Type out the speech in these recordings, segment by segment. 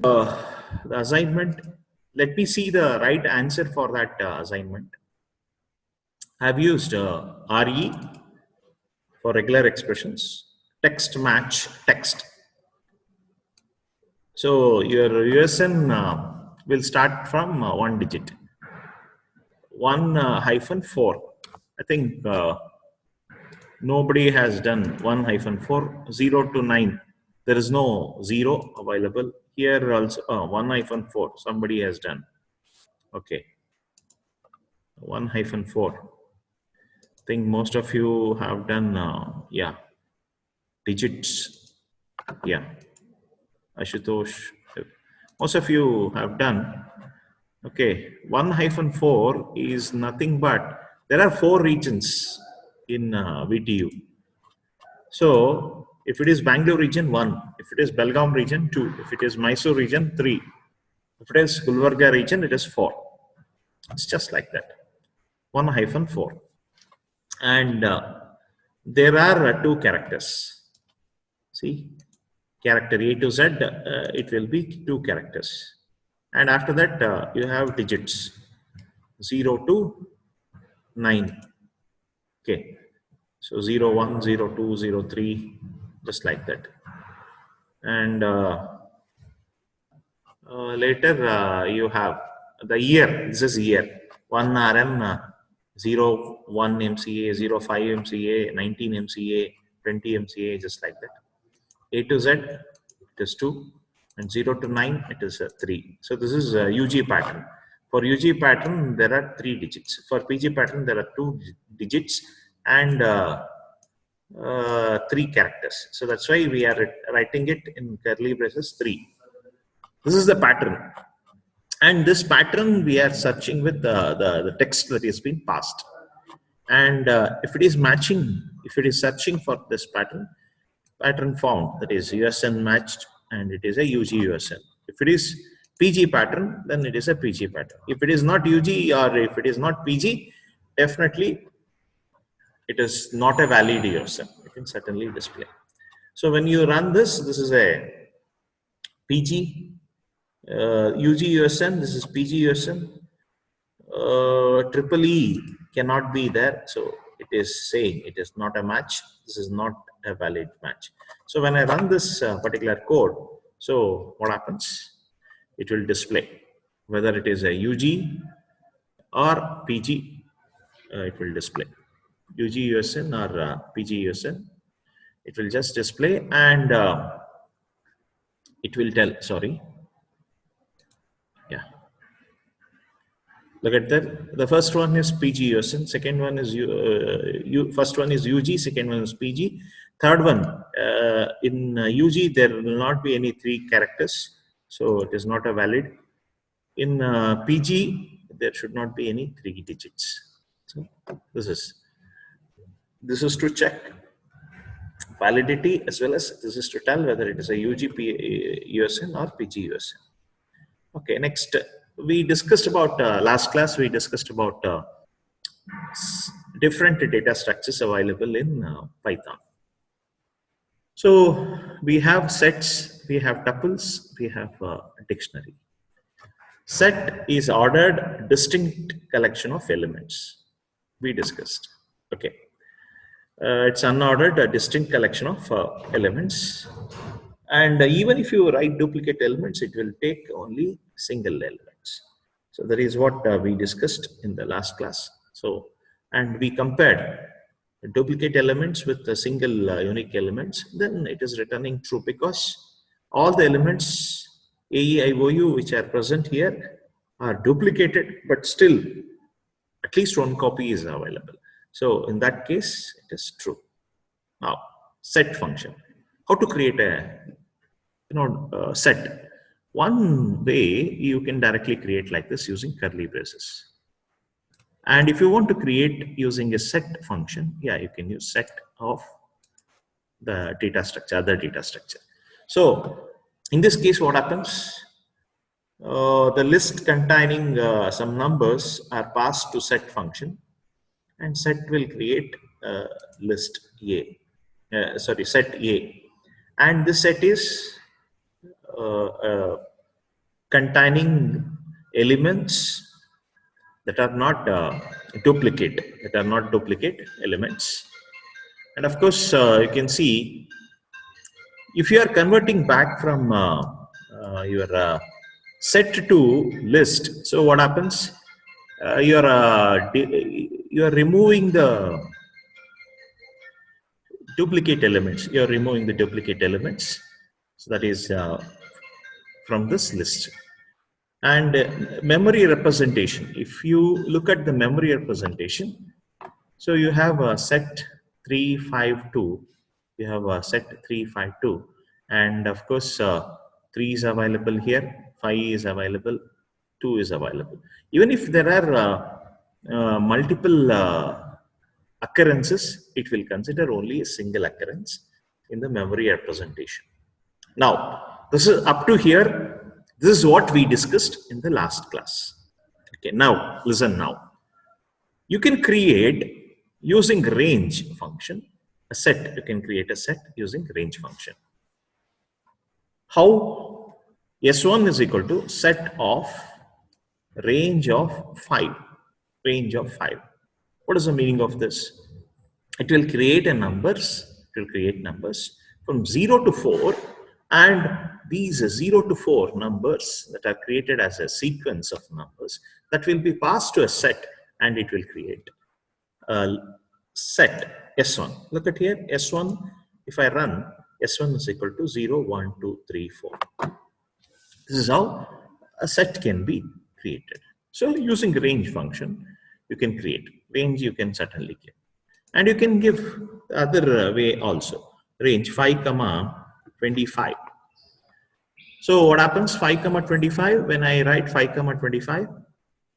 The assignment, let me see the right answer for that assignment. I've used RE for regular expressions, text match text. So your USN will start from one digit, 1-4. I think nobody has done 1-4, 0 to 9. There is no 0 available. Here also 1-4, somebody has done. Okay, 1-4. I think most of you have done, yeah, digits. Yeah, Ashutosh, most of you have done. Okay, 1-4 is nothing but, there are 4 regions in VTU. So if it is Bangalore region, 1. If it is Belgaum region, 2. If it is Mysore region, 3. If it is Gulbarga region, it is 4. It's just like that, 1-4. And there are 2 characters. See, character A to Z, it will be 2 characters. And after that, you have digits 0 to 9. Okay, so 0, 1, 0, 2, 0, 3, just like that. And later you have the year. This is year. 1 RM, 0, 1 MCA, 0, 5 MCA, 19 MCA, 20 MCA, just like that. A to Z, it is 2, and 0 to 9, it is 3. So this is a UG pattern. For UG pattern, there are 3 digits. For PG pattern, there are 2 digits and 3 characters. So that's why we are writing it in curly braces 3. This is the pattern. And this pattern we are searching with the text that has been passed. And if it is matching, if it is searching for this pattern found, that is USN matched, and it is a UG USN. If it is PG pattern, then it is a PG pattern. If it is not UG or if it is not PG, definitely it is not a valid USN. You can certainly display. So when you run this, this is a PG, UG USN, this is PG USN. Triple E cannot be there, so it is saying it is not a match. This is not a valid match. So when I run this particular code, so what happens? It will display whether it is a UG or PG. It will display UG USN or PG USN. It will just display, and it will tell. Sorry. Yeah. Look at that. The first one is PG USN. Second one is first one is UG. Second one is PG. Third one in UG there will not be any 3 characters, so it is not a valid. In PG there should not be any 3 digits. So this is to check validity, as well as this is to tell whether it is a UG USN or PG USN. Okay, next. We discussed about last class. We discussed about different data structures available in Python. So we have sets, we have tuples, we have a dictionary. Set is ordered distinct collection of elements. We discussed. Okay, it's unordered, a distinct collection of elements. And even if you write duplicate elements, it will take only single elements. So that is what we discussed in the last class. So, and we compared duplicate elements with the single unique elements, then it is returning true, because all the elements A, E, I, O, U which are present here are duplicated, but still at least one copy is available. So in that case, it is true. Now, set function. How to create a set? One way you can directly create like this using curly braces. And if you want to create using a set function, yeah, you can use set of the data structure, other data structure. So in this case, what happens? The list containing some numbers are passed to set function, and set will create list A. Set A, and this set is containing elements that are not duplicate elements. And of course, you can see if you are converting back from your set to list, so what happens? You are removing the duplicate elements. You are removing the duplicate elements. So that is from this list. And memory representation. If you look at the memory representation, so you have a set 352. You have a set 352, and of course 3 is available here, 5 is available, 2 is available. Even if there are multiple occurrences, it will consider only a single occurrence in the memory representation. Now, this is up to here. This is what we discussed in the last class. Okay, now listen now. You can create using range function a set. You can create a set using range function. How? S1 is equal to set of range of 5. Range of 5. What is the meaning of this? It will create a numbers. It will create numbers from 0 to 4, and these 0 to 4 numbers that are created as a sequence of numbers that will be passed to a set, and it will create a set S1. Look at here, S1, if I run, S1 is equal to 0, 1, 2, 3, 4. This is how a set can be created. So using range function, you can create. Range you can certainly give. And you can give other way also. Range 5, 25. So what happens 5, 25? When I write 5, 25,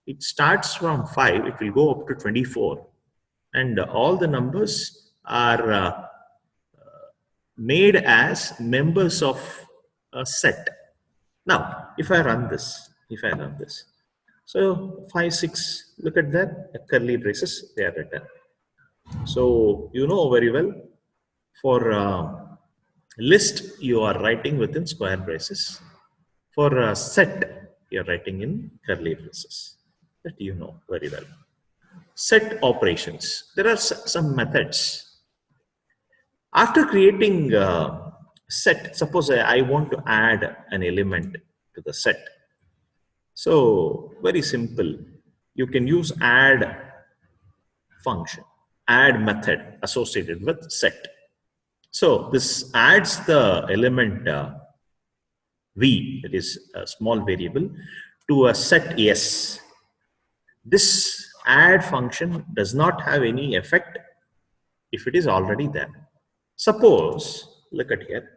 it starts from 5, it will go up to 24. And all the numbers are made as members of a set. Now, if I run this, so 5, 6, look at that, curly braces, they are written. So you know very well, for list you are writing within square braces. For set, you are writing in curly braces. That you know very well. Set operations. There are some methods. After creating set, suppose I want to add an element to the set. So very simple. You can use add function, add method associated with set. So this adds the element v, that is a small variable, to a set S. This add function does not have any effect if it is already there. Suppose, look at here,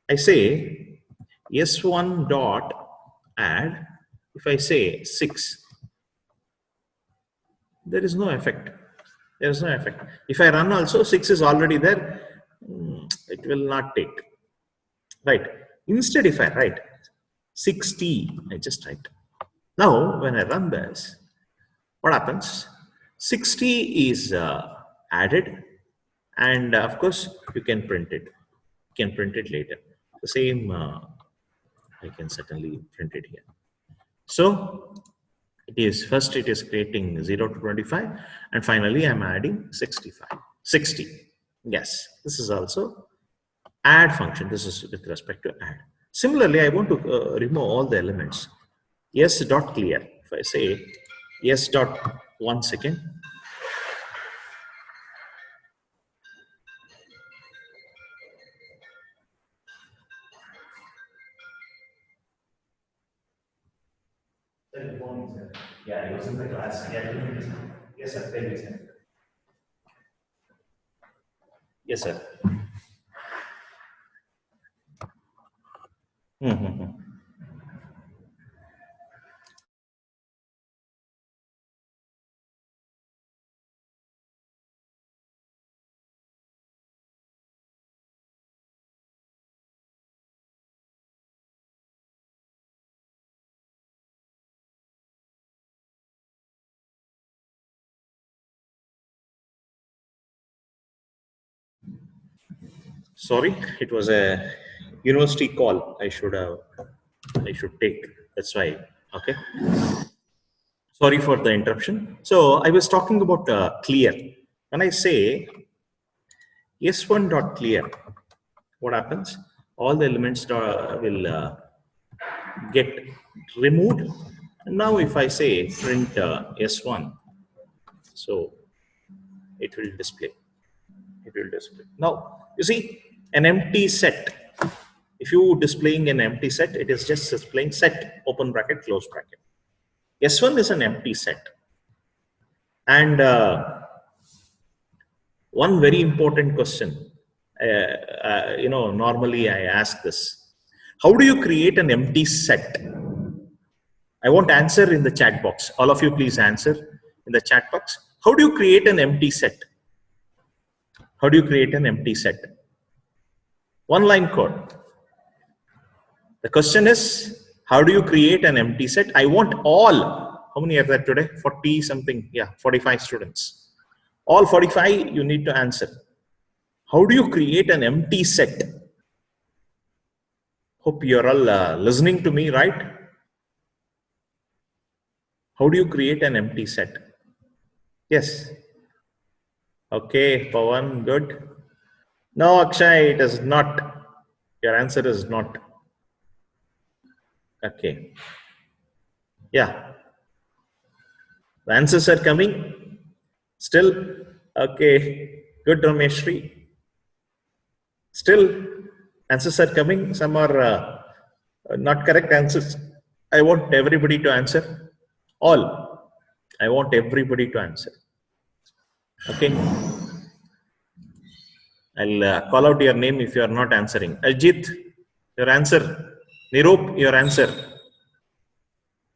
I say S1 dot add, if I say 6, there is no effect. There is no effect. If I run also, 6 is already there, it will not take. Right. Instead, if I write 60, I just write. Now, when I run this, what happens? 60 is added, and of course, you can print it. You can print it later. The same, I can certainly print it here. So, first it is creating 0 to 25, and finally I'm adding 60. Yes, this is also add function. This is with respect to add. Similarly, I want to remove all the elements. S dot clear. If I say S dot 1 second. Good morning, sir. Yeah, I was in the class. Yeah, yes, sir. Tell me, sir. Yes, sir. Mm-hmm. Sorry, it was a university call. I should take. That's why. Okay. Sorry for the interruption. So I was talking about clear. When I say S1 dot clear, what happens? All the elements will get removed. Now, if I say print S1, so it will display. It will display. Now, you see an empty set. If you displaying an empty set, it is just displaying set, open bracket, close bracket. S1 is an empty set. And one very important question, normally I ask this. How do you create an empty set? I want answer in the chat box. All of you please answer in the chat box. How do you create an empty set? How do you create an empty set? One line code. The question is, how do you create an empty set? I want all. How many are there today? 40 something. Yeah, 45 students. All 45 you need to answer. How do you create an empty set? Hope you're all listening to me, right? How do you create an empty set? Yes. Okay, Pawan, good. No, Akshay, it is not. Your answer is not. Okay. Yeah. The answers are coming. Still. Okay. Good, Rameshri. Still, answers are coming. Some are not correct answers. I want everybody to answer. All. I want everybody to answer. Okay. I'll call out your name if you are not answering. Ajit, your answer. Nirup, your answer.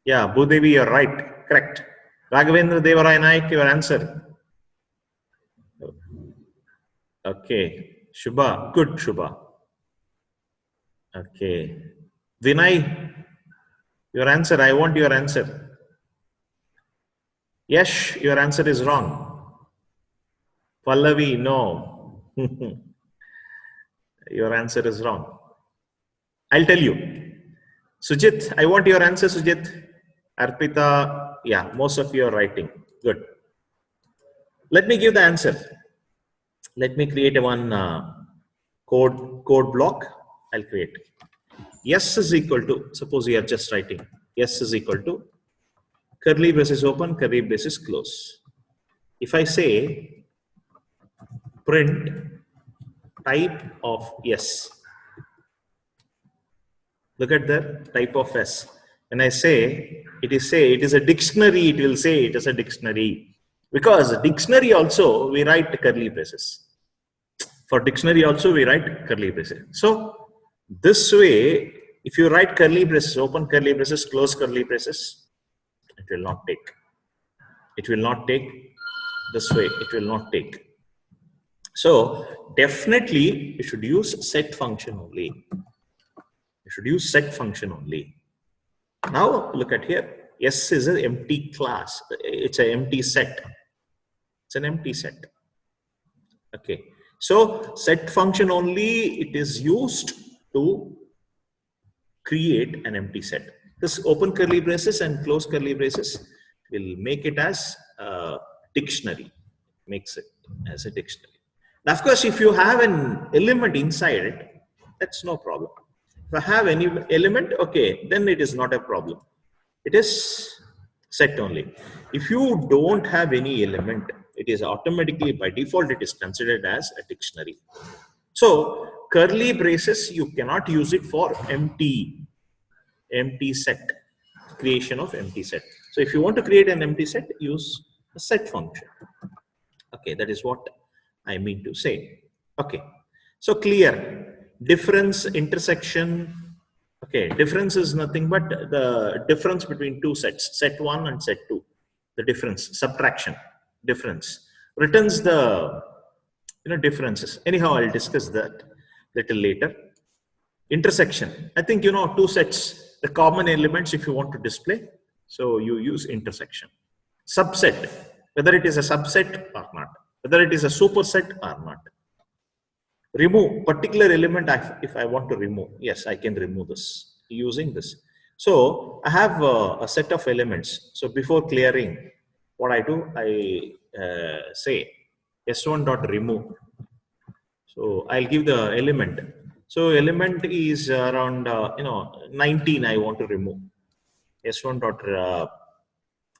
Yeah, Bhudevi, you're right. Correct. Raghavendra Devarai Naik, your answer. Okay. Shubha. Good, Shubha. Okay. Vinay, your answer. I want your answer. Yes, your answer is wrong. Pallavi, no. Your answer is wrong. I'll tell you. Sujit, I want your answer, Sujit. Arpita, yeah, most of you are writing. Good. Let me give the answer. Let me create a one code block. I'll create. Yes is equal to, suppose you are just writing. Yes is equal to curly braces open, curly braces close. If I say print type of yes, look at the type of S. When I say it is a dictionary, it will say it is a dictionary. Because dictionary also we write curly braces. For dictionary also we write curly braces. So this way, if you write curly braces, open curly braces, close curly braces, it will not take. It will not take this way. It will not take. So definitely you should use set function only. You should use set function only. Now look at here. S is an empty class. It's an empty set. It's an empty set. Okay. So set function only, it is used to create an empty set. This open curly braces and close curly braces will make it as a dictionary. Makes it as a dictionary. Now, of course, if you have an element inside it, that's no problem. If I have any element, okay, then it is not a problem. It is set only. If you don't have any element, it is automatically by default, it is considered as a dictionary. So curly braces, you cannot use it for empty set, creation of empty set. So if you want to create an empty set, use a set function. Okay, that is what I mean to say. Okay, so clear. Difference, intersection. Okay, difference is nothing but the difference between two sets, set 1 and set 2. The difference, subtraction, difference. Returns the differences. Anyhow, I'll discuss that little later. Intersection. I think two sets, the common elements if you want to display. So you use intersection. Subset, whether it is a subset or not, whether it is a superset or not. Remove particular element if I want to remove. Yes, I can remove this using this. So I have a set of elements. So before clearing, what I do, I say S1 dot remove. So I'll give the element. So element is around 19. I want to remove S1 dot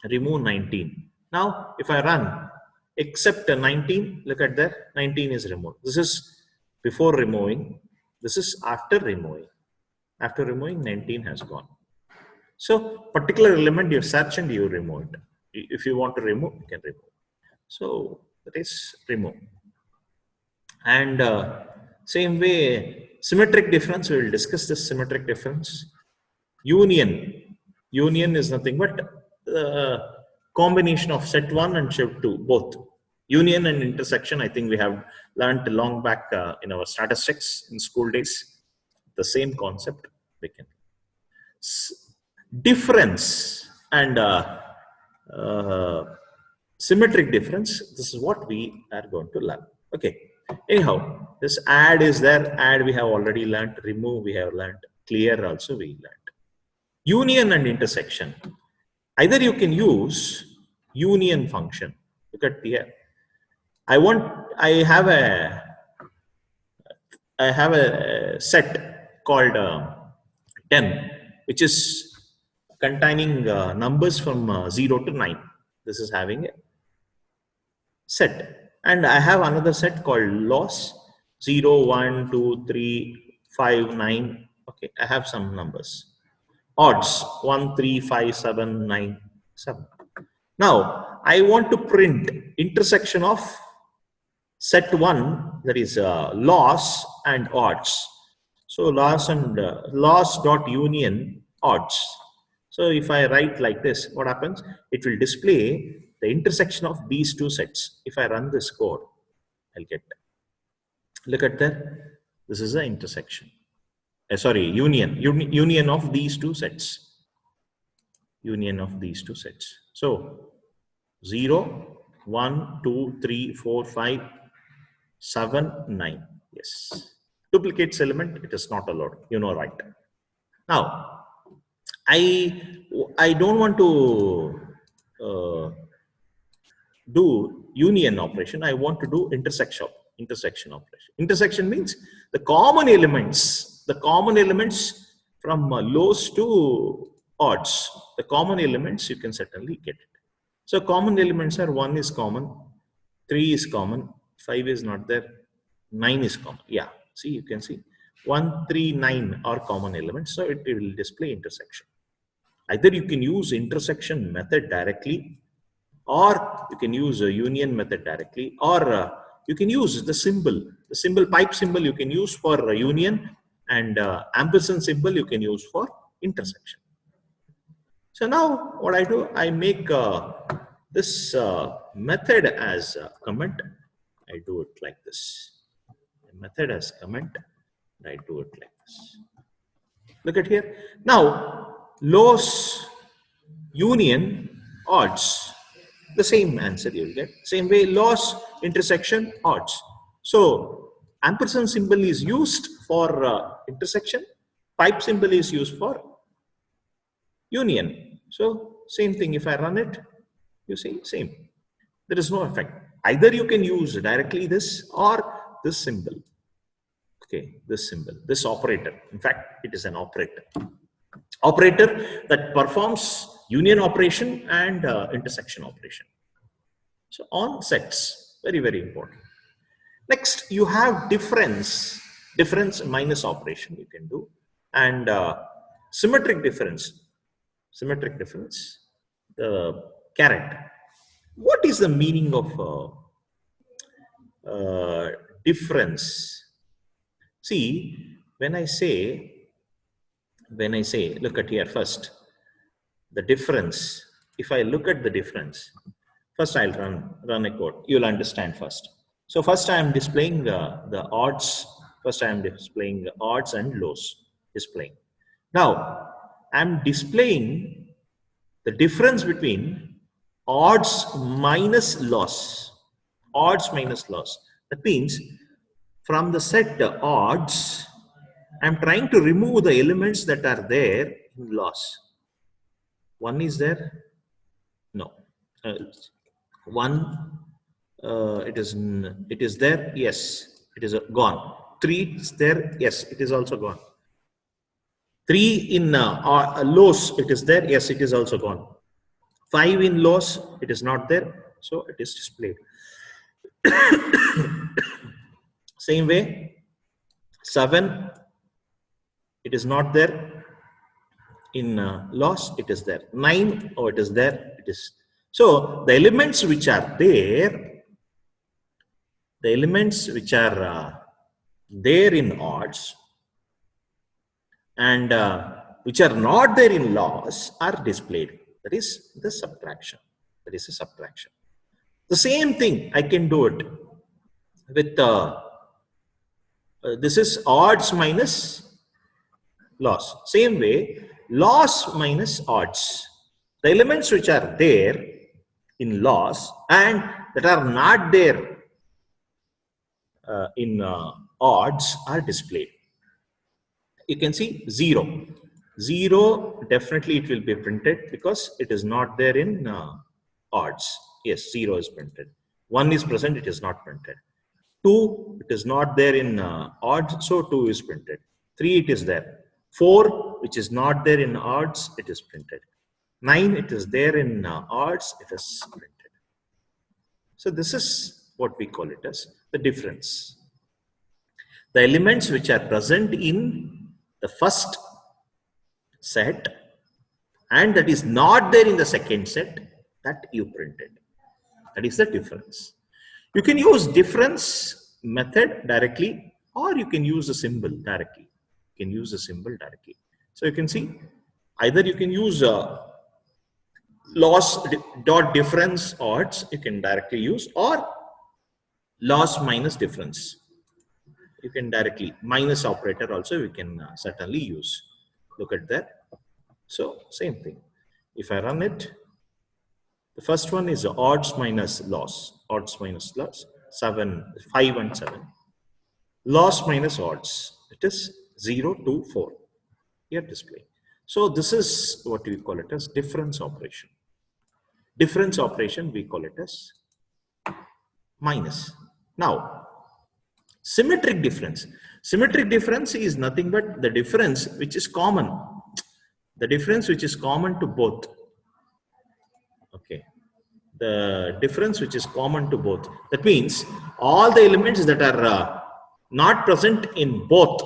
remove 19. Now if I run except 19, look at that, 19 is removed. This is before removing. This is after removing. After removing, 19 has gone. So particular element you search and you remove it. If you want to remove, you can remove. So that is remove. And same way, symmetric difference, we will discuss this symmetric difference. Union. Union is nothing but the combination of set 1 and set 2, both. Union and intersection, I think we have learned long back in our statistics in school days. The same concept we can. Difference and symmetric difference, this is what we are going to learn. Okay. Anyhow, this add is there. Add we have already learned. Remove we have learned. Clear also we learned. Union and intersection. Either you can use union function. Look at here. I have a set called 10, which is containing numbers from 0 to 9. This is having a set. And I have another set called loss 0, 1, 2, 3, 5, 9. Okay, I have some numbers. Odds 1, 3, 5, 7, 9, 7. Now I want to print intersection of set 1, that is loss and odds. So loss and loss dot union odds. So if I write like this, what happens? It will display the intersection of these two sets. If I run this code, I'll get, look at that. This is the intersection. Union of these two sets. Union of these two sets. So 0, 1, 2, 3, 4, 5, 7, 9. Yes. Duplicates element, it is not allowed. You know, right? Now, I don't want to do union operation. I want to do intersection operation. Intersection means the common elements from lows to odds. The common elements you can certainly get it. So common elements are 1 is common, 3 is common, 5 is not there, 9 is common. Yeah, see, you can see 1, 3, 9 are common elements. So it will display intersection. Either you can use intersection method directly, or you can use a union method directly, or you can use the symbol pipe symbol you can use for union, and ampersand symbol you can use for intersection. So now what I do, I make this method as a comment. I do it like this. Method as comment. I do it like this. Look at here. Now loss union odds, the same answer you will get. Same way, loss intersection odds. So ampersand symbol is used for intersection. Pipe symbol is used for union. So same thing, if I run it, you see, same. There is no effect. Either you can use directly this or this symbol. Okay, this symbol, this operator. In fact, it is an operator. Operator that performs union operation and intersection operation. So on sets, very, very important. Next, you have difference minus operation you can do, and symmetric difference, the caret. What is the meaning of difference? See, when I say, look at here first, the difference. If I look at the difference, first I'll run a code. You'll understand first. So first I am displaying the odds. First I am displaying odds and lows. Displaying. Now I'm displaying the difference between odds minus loss. Odds minus loss. That means from the set odds, I'm trying to remove the elements that are there in loss. 1 is there? No. 1, it is there? Yes, it is gone. 3 is there? Yes, it is also gone. 3 in loss, it is there? Yes, it is also gone. 5 in loss, it is not there, so it is displayed. Same way, 7, it is not there. In loss, it is there. 9, oh, it is there. It is. So the elements which are there, there in odds and which are not there in loss are displayed. That is the subtraction. That is a subtraction. The same thing I can do it with this is odds minus loss. Same way, loss minus odds. The elements which are there in loss and that are not there in odds are displayed. You can see 0. 0, definitely it will be printed because it is not there in odds. Yes, 0 is printed. 1 is present, it is not printed. 2, it is not there in odds, so 2 is printed. 3, it is there. 4, which is not there in odds, it is printed. 9, it is there in odds, it is printed. So this is what we call it as the difference. The elements which are present in the first set and that is not there in the second set, that you printed. That is the difference. You can use difference method directly or you can use a symbol directly. You can use a symbol directly. So you can see either you can use loss dot difference odds, you can directly use, or loss minus difference. You can directly, minus operator also we can certainly use. Look at that. So same thing. If I run it, the first one is odds minus loss. Odds minus loss, 5 and 7. Loss minus odds, it is 0, 2, 4. Here display. So this is what we call it as difference operation. Difference operation we call it as minus. Now, symmetric difference. Symmetric difference is nothing but the difference which is common. The difference which is common to both. Okay. The difference which is common to both. That means all the elements that are not present in both.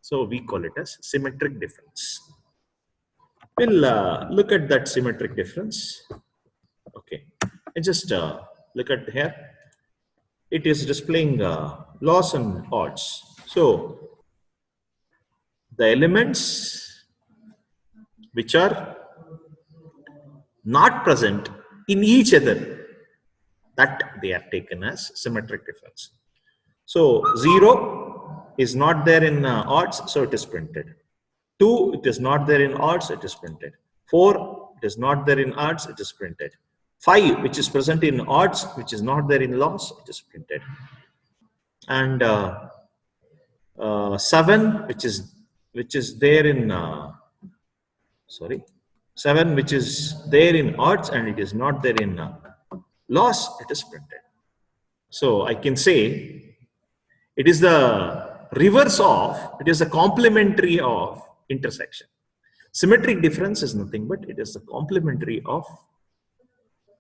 So we call it as symmetric difference. We'll look at that symmetric difference. Okay. And just look at here. It is displaying loss and odds. So the elements which are not present in each other, that they are taken as symmetric difference. So 0 is not there in odds, so it is printed. 2, it is not there in odds, it is printed. 4, it is not there in odds, it is printed. 5, which is present in odds, which is not there in loss, it is printed. And 7, which is there in 7, which is there in odds and it is not there in loss, it is printed. So I can say it is the reverse of, it is the complementary of intersection. Symmetric difference is nothing but it is the complementary of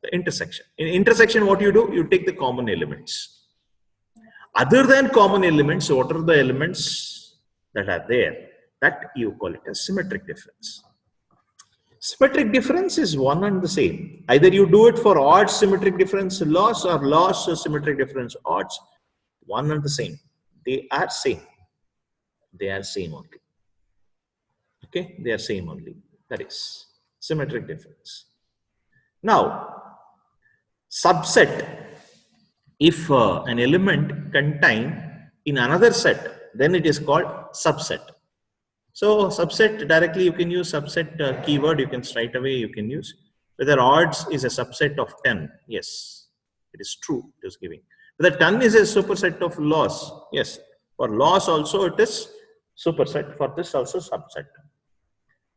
the intersection. In intersection, what you do? You take the common elements. Other than common elements, what are the elements that are there? That you call it as symmetric difference. Symmetric difference is one and the same. Either you do it for odds symmetric difference loss or loss symmetric difference odds. One and the same. They are same. They are same only. Okay, they are same only. That is symmetric difference. Now, subset. If an element contain in another set, then it is called subset. So subset directly you can use subset keyword. You can straight away you can use whether odds is a subset of 10. Yes, it is true. It is giving. Whether 10 is a superset of loss. Yes, for loss also it is superset. For this also subset.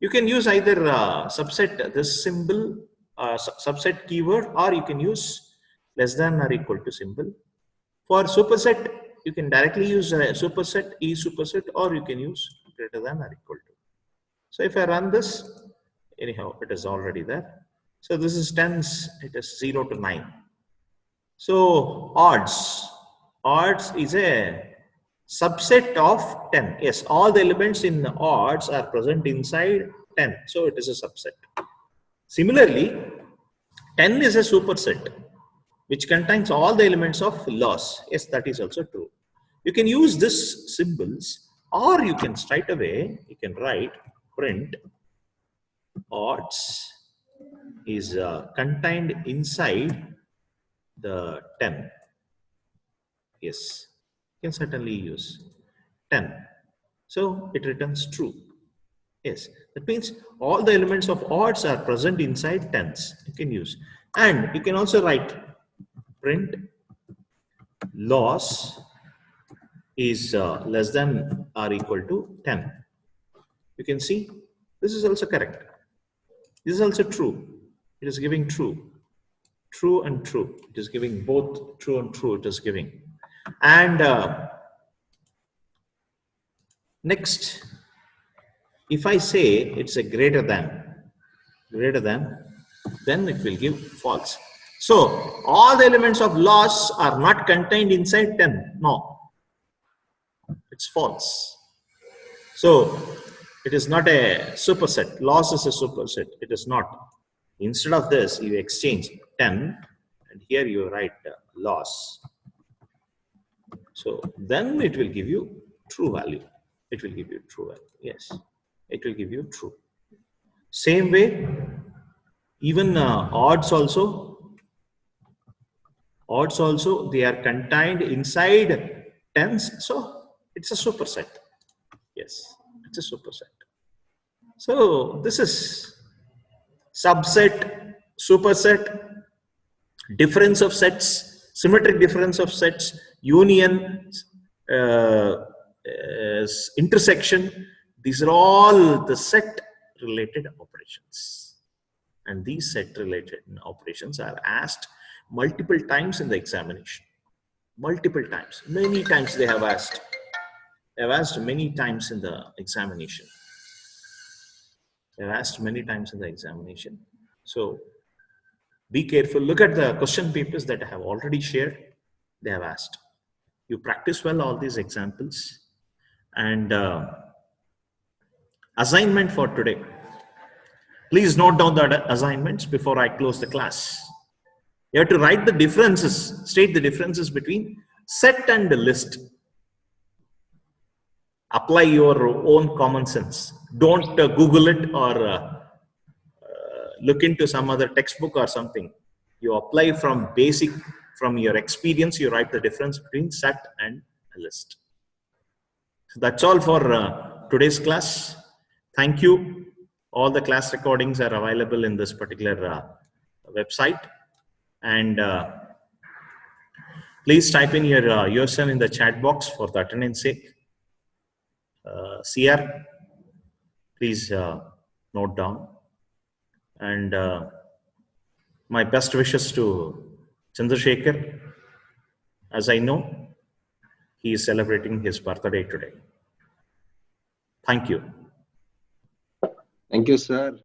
You can use either subset this symbol, subset keyword, or you can use less than or equal to symbol. For superset, you can directly use superset, superset, or you can use greater than or equal to. So if I run this, anyhow, it is already there. So this is tens, it is 0 to 9. So odds is a subset of 10. Yes, all the elements in the odds are present inside 10. So it is a subset. Similarly, 10 is a superset which contains all the elements of loss. Yes, that is also true. You can use this symbols, or you can straight away, you can write print odds is contained inside the 10. Yes, you can certainly use 10. So it returns true. Yes, that means all the elements of odds are present inside tens. You can use. And you can also write print loss is less than or equal to 10. You can see this is also correct. This is also true. It is giving true. True and true. It is giving both true and true. It is giving. And next, if I say it's a greater than, then it will give false. So all the elements of loss are not contained inside 10. No, it's false. So it is not a superset. Loss is a superset. It is not. Instead of this, you exchange 10 and here you write loss. So then it will give you true value. It will give you true value. Yes, it will give you true. Same way, even odds also, they are contained inside tens. So it's a superset. Yes, it's a superset. So this is subset, superset, difference of sets, symmetric difference of sets, union, intersection. These are all the set related operations. And these set related operations are asked multiple times in the examination. Multiple times. Many times they have asked. They have asked many times in the examination. They have asked many times in the examination. So be careful. Look at the question papers that I have already shared. They have asked. You practice well all these examples. And assignment for today. Please note down the assignments before I close the class. You have to write the differences, state the differences between set and list. Apply your own common sense. Don't Google it or look into some other textbook or something. You apply from basic, from your experience, you write the difference between set and a list. So that's all for today's class. Thank you. All the class recordings are available in this particular website. And please type in your yourself in the chat box for the attendance sake. CR, please note down. And my best wishes to Chandrasekhar, as I know he is celebrating his birthday today. Thank you. Thank you, sir.